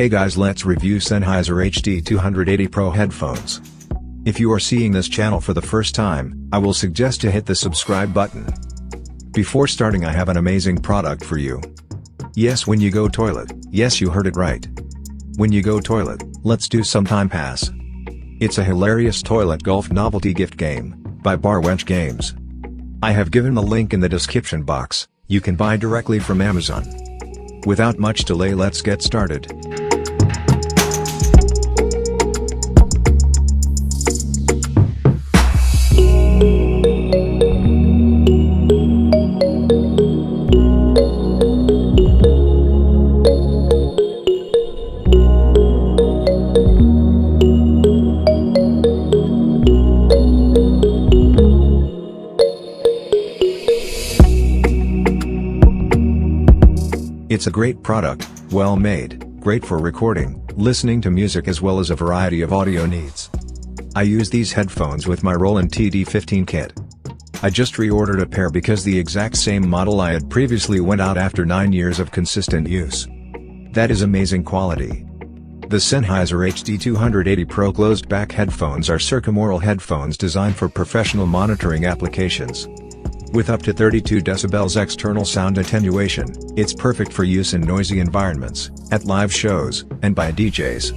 Hey guys, let's review Sennheiser HD280 Pro headphones. If you are seeing this channel for the first time, I will suggest to hit the subscribe button. Before starting, I have an amazing product for you. Yes, when you go toilet, yes, you heard it right. When you go toilet, let's do some time pass. It's a hilarious toilet golf novelty gift game, by Barwench Games. I have given the link in the description box. You can buy directly from Amazon. Without much delay, let's get started. It's a great product, well made, great for recording, listening to music as well as a variety of audio needs. I use these headphones with my Roland TD-15 kit. I just reordered a pair because the exact same model I had previously went out after 9 years of consistent use. That is amazing quality. The Sennheiser HD280 Pro closed-back headphones are circumaural headphones designed for professional monitoring applications. With up to 32 decibels external sound attenuation, it's perfect for use in noisy environments, at live shows, and by DJs.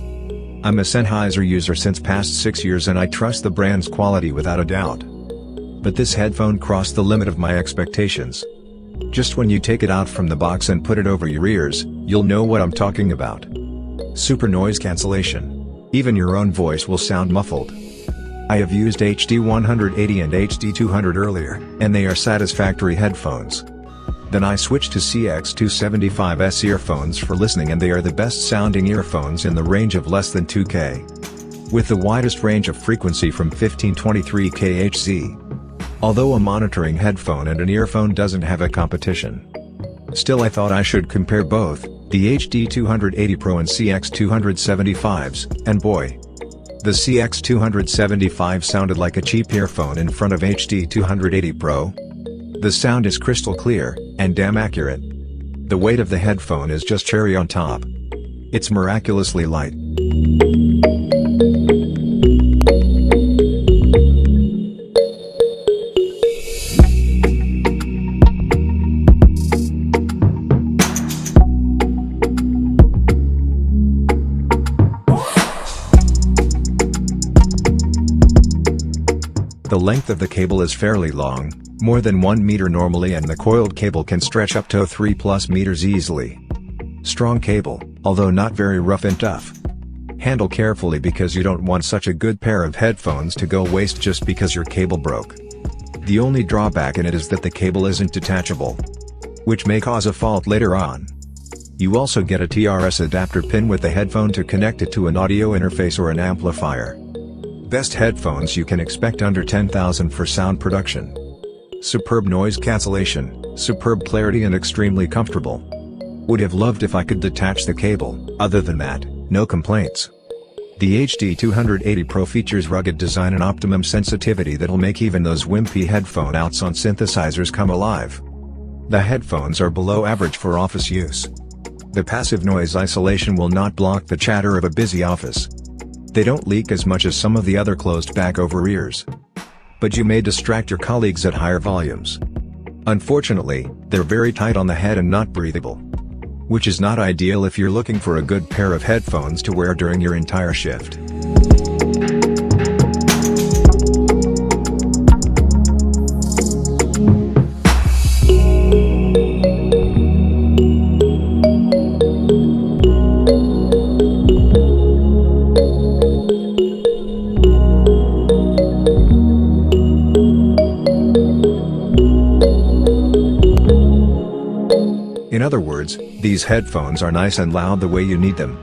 I'm a Sennheiser user since past 6 years and I trust the brand's quality without a doubt. But this headphone crossed the limit of my expectations. Just when you take it out from the box and put it over your ears, you'll know what I'm talking about. Super noise cancellation. Even your own voice will sound muffled. I have used HD180 and HD200 earlier, and they are satisfactory headphones. Then I switched to CX275S earphones for listening, and they are the best sounding earphones in the range of less than 2K. With the widest range of frequency from 1523 kHz. Although a monitoring headphone and an earphone doesn't have a competition. Still, I thought I should compare both, the HD280 Pro and CX275s, and boy, the CX275 sounded like a cheap earphone in front of HD280 Pro. The sound is crystal clear, and damn accurate. The weight of the headphone is just cherry on top. It's miraculously light. The length of the cable is fairly long, more than 1 meter normally, and the coiled cable can stretch up to 3+ meters easily. Strong cable, although not very rough and tough. Handle carefully because you don't want such a good pair of headphones to go waste just because your cable broke. The only drawback in it is that the cable isn't detachable, which may cause a fault later on. You also get a TRS adapter pin with the headphone to connect it to an audio interface or an amplifier. Best headphones you can expect under $10,000 for sound production. Superb noise cancellation, superb clarity, and extremely comfortable. Would have loved if I could detach the cable. Other than that, no complaints. The HD280 Pro features rugged design and optimum sensitivity that'll make even those wimpy headphone outs on synthesizers come alive. The headphones are below average for office use. The passive noise isolation will not block the chatter of a busy office. They don't leak as much as some of the other closed-back over-ears. But you may distract your colleagues at higher volumes. Unfortunately, they're very tight on the head and not breathable. Which is not ideal if you're looking for a good pair of headphones to wear during your entire shift. In other words, these headphones are nice and loud the way you need them.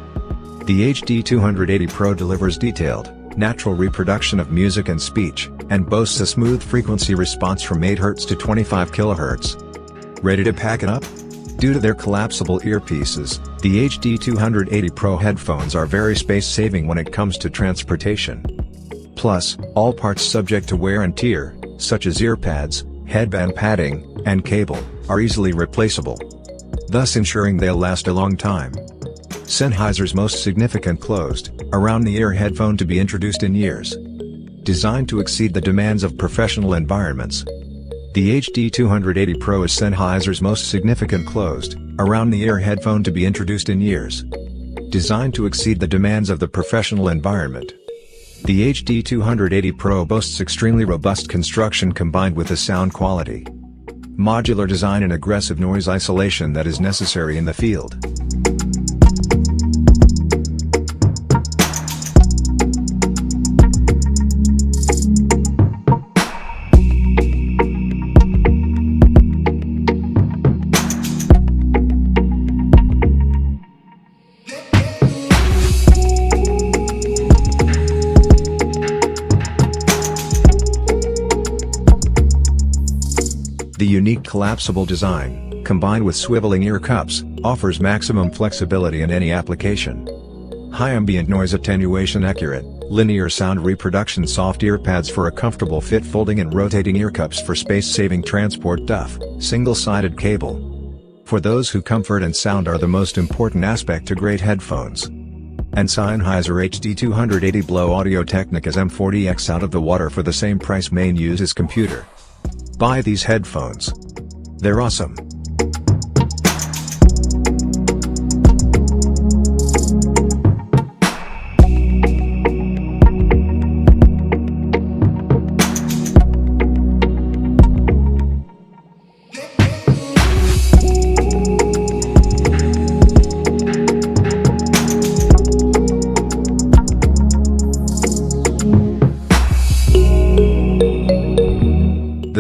The HD280 Pro delivers detailed, natural reproduction of music and speech, and boasts a smooth frequency response from 8 Hz to 25 kHz. Ready to pack it up? Due to their collapsible earpieces, the HD280 Pro headphones are very space-saving when it comes to transportation. Plus, all parts subject to wear and tear, such as ear pads, headband padding, and cable, are easily replaceable, thus ensuring they'll last a long time. Sennheiser's most significant closed, around-the-ear headphone to be introduced in years. Designed to exceed the demands of professional environments. The HD280 Pro is Sennheiser's most significant closed, around-the-ear headphone to be introduced in years. Designed to exceed the demands of the professional environment. The HD280 Pro boasts extremely robust construction combined with the sound quality, modular design and aggressive noise isolation that is necessary in the field. The unique collapsible design, combined with swiveling ear cups, offers maximum flexibility in any application. High ambient noise attenuation, accurate, linear sound reproduction, soft ear pads for a comfortable fit, folding and rotating ear cups for space-saving transport, duff, single-sided cable. For those who comfort and sound are the most important aspect to great headphones. And Sennheiser HD280 Blow Audio-Technica's M40X out of the water for the same price. Main use is computer. Buy these headphones. They're awesome.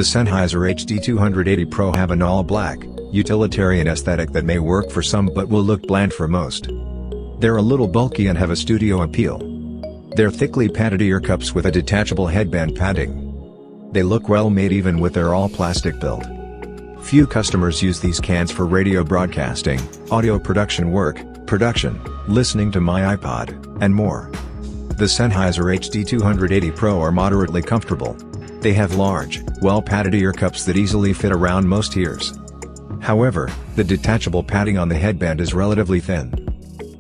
The Sennheiser HD280 Pro have an all-black, utilitarian aesthetic that may work for some but will look bland for most. They're a little bulky and have a studio appeal. They're thickly padded ear cups with a detachable headband padding. They look well made even with their all-plastic build. Few customers use these cans for radio broadcasting, audio production work, listening to my iPod, and more. The Sennheiser HD280 Pro are moderately comfortable. They have large, well-padded ear cups that easily fit around most ears. However, the detachable padding on the headband is relatively thin.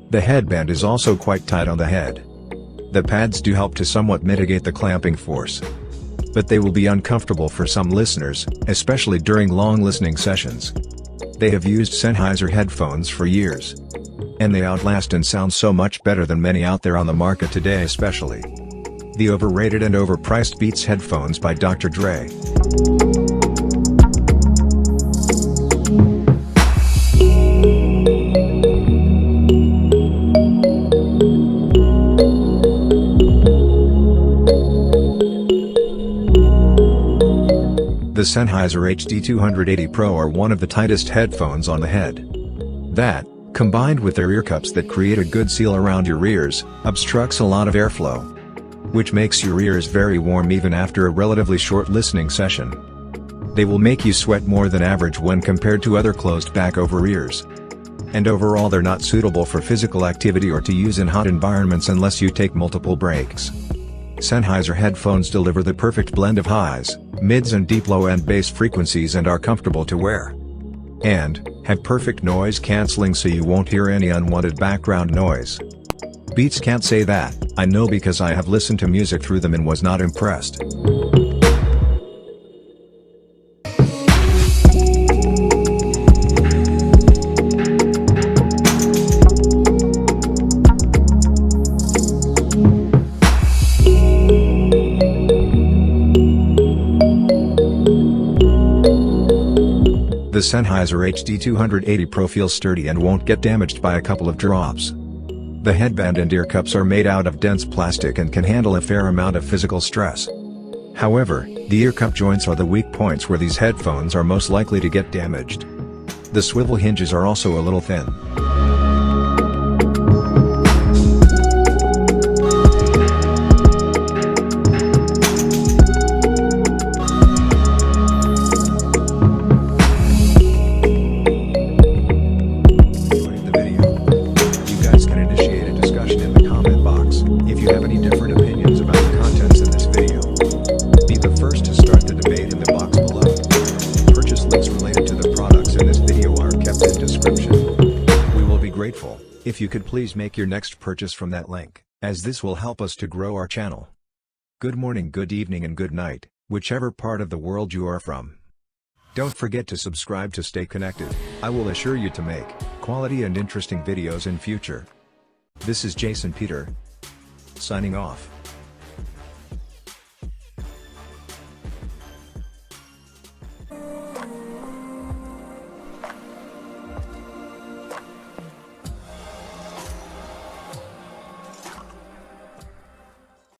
The headband is also quite tight on the head. The pads do help to somewhat mitigate the clamping force. But they will be uncomfortable for some listeners, especially during long listening sessions. They have used Sennheiser headphones for years. And they outlast and sound so much better than many out there on the market today, especially the overrated and overpriced Beats headphones by Dr. Dre. The Sennheiser HD280 Pro are one of the tightest headphones on the head. That, combined with their ear cups that create a good seal around your ears, obstructs a lot of airflow, which makes your ears very warm even after a relatively short listening session. They will make you sweat more than average when compared to other closed back over ears. And overall they're not suitable for physical activity or to use in hot environments unless you take multiple breaks. Sennheiser headphones deliver the perfect blend of highs, mids and deep low and bass frequencies and are comfortable to wear. And have perfect noise cancelling so you won't hear any unwanted background noise. Beats can't say that, I know, because I have listened to music through them and was not impressed. The Sennheiser HD280 Pro feels sturdy and won't get damaged by a couple of drops. The headband and ear cups are made out of dense plastic and can handle a fair amount of physical stress. However, the ear cup joints are the weak points where these headphones are most likely to get damaged. The swivel hinges are also a little thin. If you could please make your next purchase from that link, as this will help us to grow our channel. Good morning, good evening and good night, whichever part of the world you are from. Don't forget to subscribe to stay connected. I will assure you to make quality and interesting videos in future. This is Jason Peter, signing off.